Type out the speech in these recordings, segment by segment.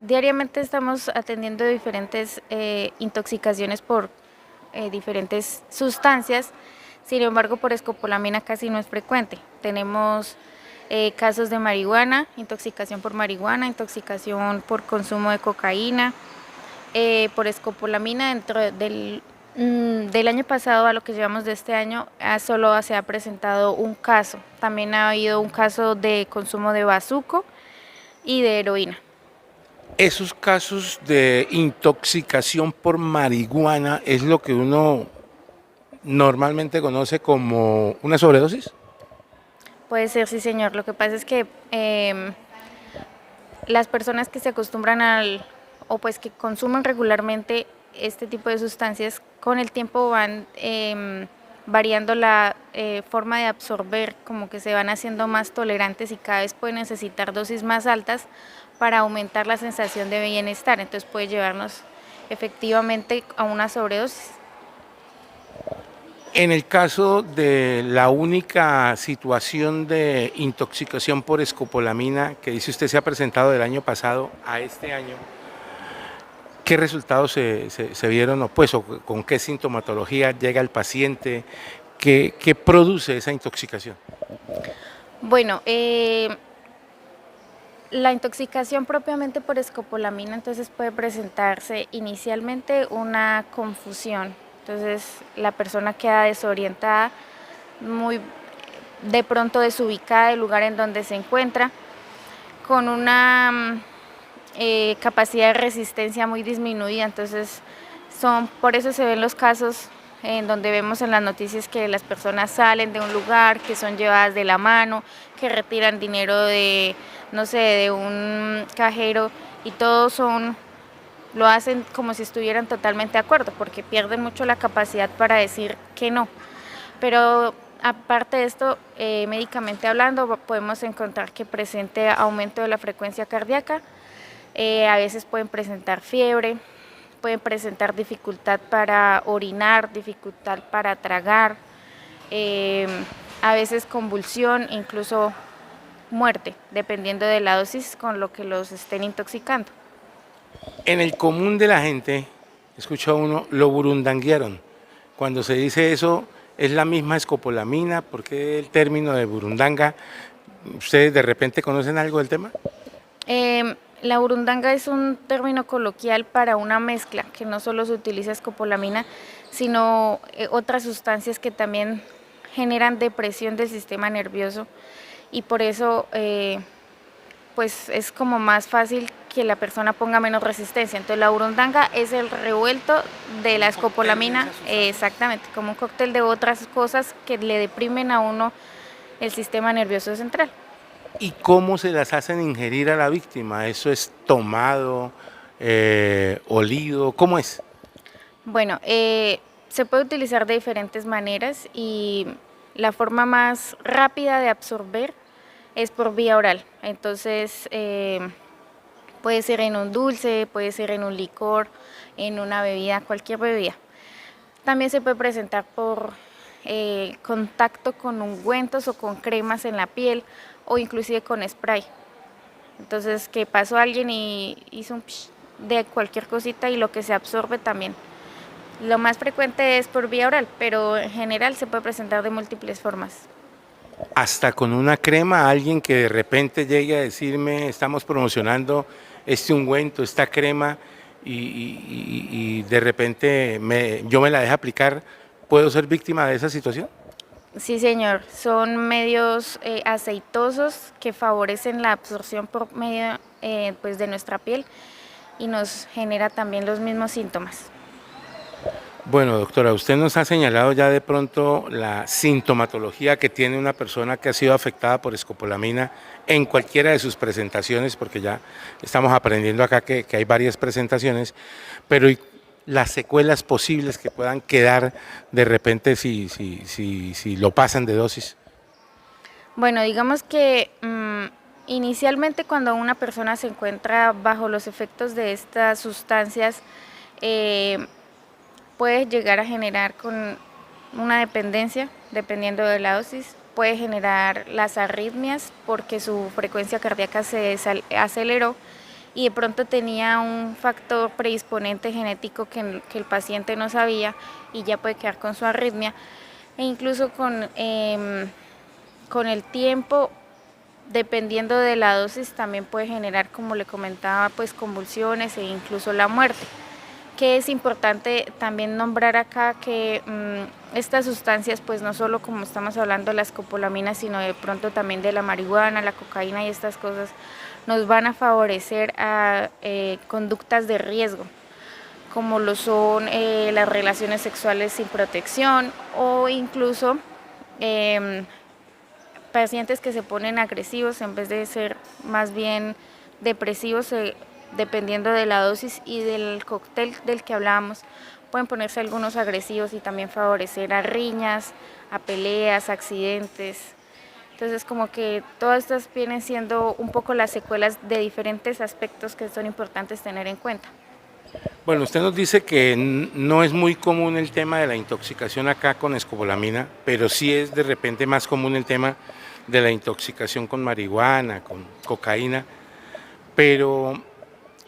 Diariamente estamos atendiendo diferentes intoxicaciones por diferentes sustancias, sin embargo por escopolamina casi no es frecuente. Tenemos casos de marihuana, intoxicación por marihuana, intoxicación por consumo de cocaína, por escopolamina del año pasado a lo que llevamos de este año, solo se ha presentado un caso. También ha habido un caso de consumo de bazuco y de heroína. Esos casos de intoxicación por marihuana es lo que uno normalmente conoce como una sobredosis. Puede ser, sí, señor. Lo que pasa es que las personas que se acostumbran o pues que consumen regularmente este tipo de sustancias, con el tiempo van variando la forma de absorber, como que se van haciendo más tolerantes y cada vez pueden necesitar dosis más altas para aumentar la sensación de bienestar. Entonces puede llevarnos efectivamente a una sobredosis. En el caso de la única situación de intoxicación por escopolamina que dice usted se ha presentado del año pasado a este año, ¿qué resultados se vieron o con qué sintomatología llega el paciente? ¿Qué produce esa intoxicación? Bueno, la intoxicación propiamente por escopolamina entonces puede presentarse inicialmente una confusión. Entonces la persona queda desorientada, muy de pronto desubicada del lugar en donde se encuentra, con una capacidad de resistencia muy disminuida. Entonces por eso se ven los casos en donde vemos en las noticias que las personas salen de un lugar, que son llevadas de la mano, que retiran dinero de, no sé, de un cajero, y todos lo hacen como si estuvieran totalmente de acuerdo, porque pierden mucho la capacidad para decir que no. Pero aparte de esto, médicamente hablando, podemos encontrar que presente aumento de la frecuencia cardíaca, a veces pueden presentar fiebre, pueden presentar dificultad para orinar, dificultad para tragar, a veces convulsión, incluso muerte, dependiendo de la dosis con lo que los estén intoxicando. En el común de la gente, escucha uno, lo burundanguearon. Cuando se dice eso, es la misma escopolamina, ¿por qué el término de burundanga? ¿Ustedes de repente conocen algo del tema? La burundanga es un término coloquial para una mezcla que no solo se utiliza escopolamina, sino otras sustancias que también generan depresión del sistema nervioso, y por eso pues es como más fácil que la persona ponga menos resistencia. Entonces la burundanga es el revuelto de la escopolamina, exactamente, como un cóctel de otras cosas que le deprimen a uno el sistema nervioso central. ¿Y cómo se las hacen ingerir a la víctima? ¿Eso es tomado, olido? ¿Cómo es? Bueno, se puede utilizar de diferentes maneras, y la forma más rápida de absorber es por vía oral. Entonces puede ser en un dulce, puede ser en un licor, en una bebida, cualquier bebida. También se puede presentar por contacto con ungüentos o con cremas en la piel, o inclusive con spray. Entonces que pasó alguien y hizo un psh de cualquier cosita, y lo que se absorbe también. Lo más frecuente es por vía oral, pero en general se puede presentar de múltiples formas. Hasta con una crema, alguien que de repente llegue a decirme, estamos promocionando este ungüento, esta crema, y de repente yo me la dejo aplicar, ¿puedo ser víctima de esa situación? Sí, señor, son medios aceitosos que favorecen la absorción por medio pues de nuestra piel, y nos genera también los mismos síntomas. Bueno, doctora, usted nos ha señalado ya de pronto la sintomatología que tiene una persona que ha sido afectada por escopolamina en cualquiera de sus presentaciones, porque ya estamos aprendiendo acá que hay varias presentaciones, pero ¿y las secuelas posibles que puedan quedar de repente si lo pasan de dosis? Bueno, digamos que inicialmente cuando una persona se encuentra bajo los efectos de estas sustancias, eh, puede llegar a generar con una dependencia, dependiendo de la dosis, puede generar las arritmias porque su frecuencia cardíaca se aceleró, y de pronto tenía un factor predisponente genético que el paciente no sabía y ya puede quedar con su arritmia, e incluso con el tiempo, dependiendo de la dosis, también puede generar, como le comentaba, pues convulsiones e incluso la muerte. Que es importante también nombrar acá que estas sustancias, pues no solo como estamos hablando de la escopolamina, sino de pronto también de la marihuana, la cocaína y estas cosas, nos van a favorecer a conductas de riesgo, como lo son las relaciones sexuales sin protección o incluso pacientes que se ponen agresivos en vez de ser más bien depresivos, dependiendo de la dosis y del cóctel del que hablábamos, pueden ponerse algunos agresivos y también favorecer a riñas, a peleas, accidentes. Entonces como que todas estas vienen siendo un poco las secuelas de diferentes aspectos que son importantes tener en cuenta. Bueno, usted nos dice que no es muy común el tema de la intoxicación acá con escopolamina, pero sí es de repente más común el tema de la intoxicación con marihuana, con cocaína, pero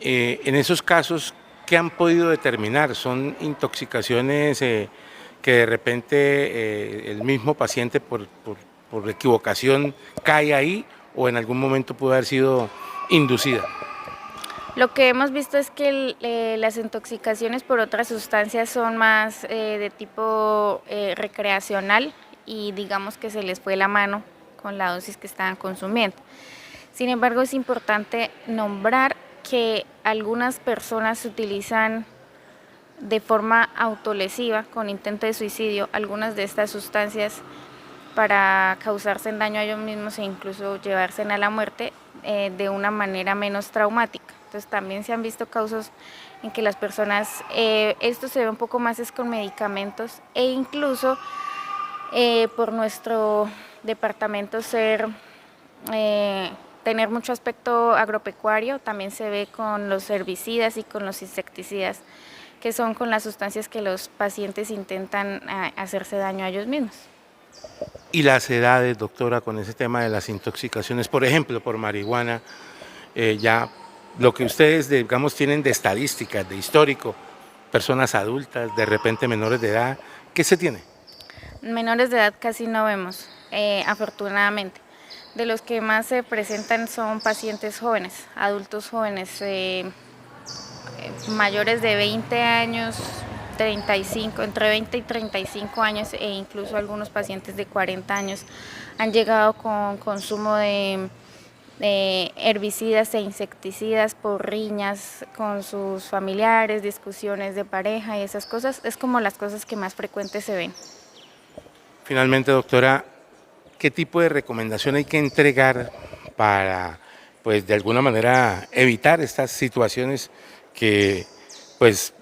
en esos casos, ¿qué han podido determinar? ¿Son intoxicaciones que de repente el mismo paciente por equivocación cae ahí o en algún momento pudo haber sido inducida? Lo que hemos visto es que las intoxicaciones por otras sustancias son más de tipo recreacional y digamos que se les fue la mano con la dosis que estaban consumiendo. Sin embargo, es importante nombrar que algunas personas utilizan de forma autolesiva, con intento de suicidio, algunas de estas sustancias para causarse daño a ellos mismos e incluso llevarse a la muerte de una manera menos traumática. Entonces también se han visto casos en que las personas, esto se ve un poco más es con medicamentos e incluso por nuestro departamento tener mucho aspecto agropecuario, también se ve con los herbicidas y con los insecticidas, que son con las sustancias que los pacientes intentan hacerse daño a ellos mismos. Y las edades, doctora, con ese tema de las intoxicaciones, por ejemplo, por marihuana, ya lo que ustedes, digamos, tienen de estadísticas, de histórico, personas adultas, de repente menores de edad, ¿qué se tiene? Menores de edad casi no vemos, afortunadamente. De los que más se presentan son pacientes jóvenes, adultos jóvenes, mayores de 20 años, 35, entre 20 y 35 años e incluso algunos pacientes de 40 años han llegado con consumo de herbicidas e insecticidas por riñas con sus familiares, discusiones de pareja y esas cosas. Es como las cosas que más frecuentes se ven. Finalmente, doctora, ¿qué tipo de recomendación hay que entregar para, pues, de alguna manera evitar estas situaciones que, pues,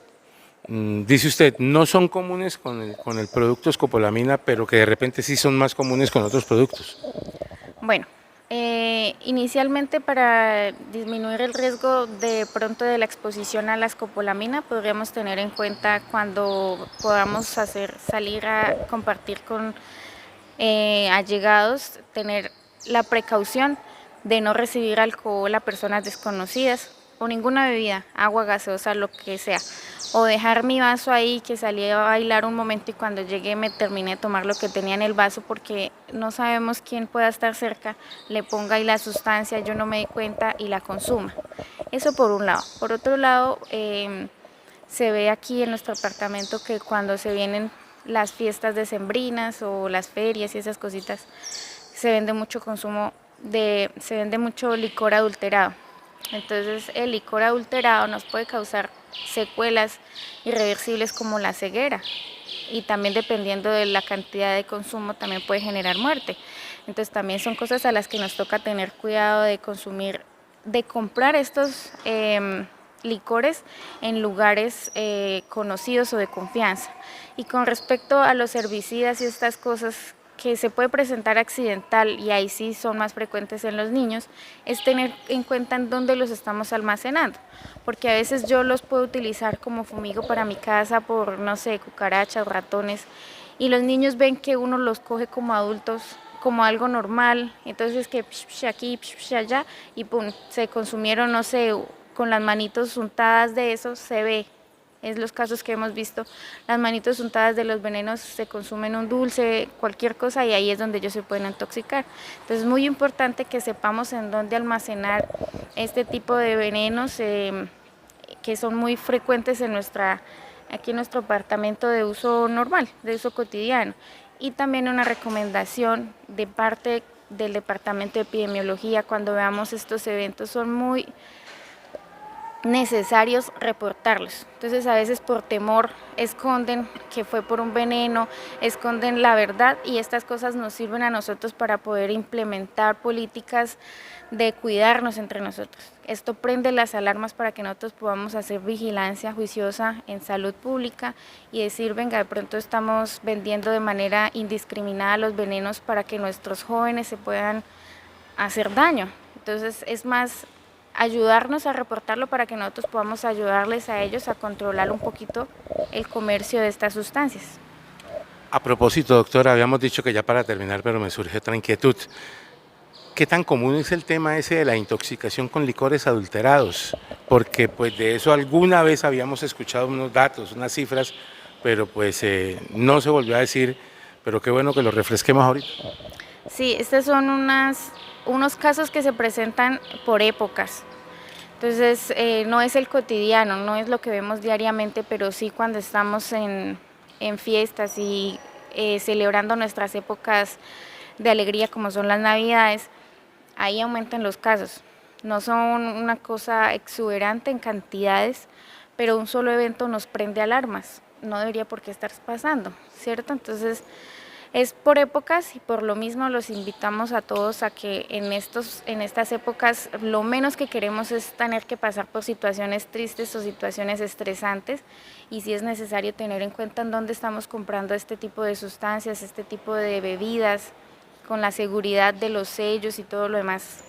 dice usted, no son comunes con el producto escopolamina, pero que de repente sí son más comunes con otros productos? Bueno, inicialmente para disminuir el riesgo de pronto de la exposición a la escopolamina podríamos tener en cuenta cuando podamos salir a compartir con allegados, tener la precaución de no recibir alcohol a personas desconocidas o ninguna bebida, agua gaseosa, lo que sea, o dejar mi vaso ahí que salí a bailar un momento y cuando llegué me terminé de tomar lo que tenía en el vaso porque no sabemos quién pueda estar cerca, le ponga ahí la sustancia, yo no me di cuenta y la consuma. Eso por un lado. Por otro lado, se ve aquí en nuestro apartamento que cuando se vienen las fiestas decembrinas o las ferias y esas cositas, se vende mucho se vende mucho licor adulterado. Entonces el licor adulterado nos puede causar secuelas irreversibles como la ceguera y también dependiendo de la cantidad de consumo también puede generar muerte. Entonces también son cosas a las que nos toca tener cuidado de consumir, de comprar estos licores en lugares conocidos o de confianza. Y con respecto a los herbicidas y estas cosas que se puede presentar accidental y ahí sí son más frecuentes en los niños, es tener en cuenta en dónde los estamos almacenando, porque a veces yo los puedo utilizar como fumigo para mi casa por, no sé, cucarachas, ratones, y los niños ven que uno los coge como adultos como algo normal, entonces que aquí, allá, y pum, se consumieron, no sé, con las manitos untadas de eso se ve. Es los casos que hemos visto, las manitos untadas de los venenos, se consumen un dulce, cualquier cosa, y ahí es donde ellos se pueden intoxicar. Entonces es muy importante que sepamos en dónde almacenar este tipo de venenos que son muy frecuentes aquí en nuestro apartamento de uso normal, de uso cotidiano. Y también una recomendación de parte del Departamento de Epidemiología: cuando veamos estos eventos son muy necesarios reportarlos. Entonces a veces por temor esconden que fue por un veneno, esconden la verdad, y estas cosas nos sirven a nosotros para poder implementar políticas de cuidarnos entre nosotros. Esto prende las alarmas para que nosotros podamos hacer vigilancia juiciosa en salud pública y decir, venga, de pronto estamos vendiendo de manera indiscriminada los venenos para que nuestros jóvenes se puedan hacer daño. Entonces es más ayudarnos a reportarlo para que nosotros podamos ayudarles a ellos a controlar un poquito el comercio de estas sustancias. A propósito, doctora, habíamos dicho que ya para terminar, pero me surge otra inquietud. ¿Qué tan común es el tema ese de la intoxicación con licores adulterados? Porque pues de eso alguna vez habíamos escuchado unos datos, unas cifras, pero pues no se volvió a decir, pero qué bueno que lo refresquemos ahorita. Sí, estos son unos casos que se presentan por épocas. Entonces no es el cotidiano, no es lo que vemos diariamente, pero sí cuando estamos en fiestas y celebrando nuestras épocas de alegría como son las Navidades, ahí aumentan los casos. No son una cosa exuberante en cantidades, pero un solo evento nos prende alarmas. No debería por qué estar pasando, ¿cierto? Entonces es por épocas, y por lo mismo los invitamos a todos a que en estas épocas lo menos que queremos es tener que pasar por situaciones tristes o situaciones estresantes, y si es necesario tener en cuenta en dónde estamos comprando este tipo de sustancias, este tipo de bebidas, con la seguridad de los sellos y todo lo demás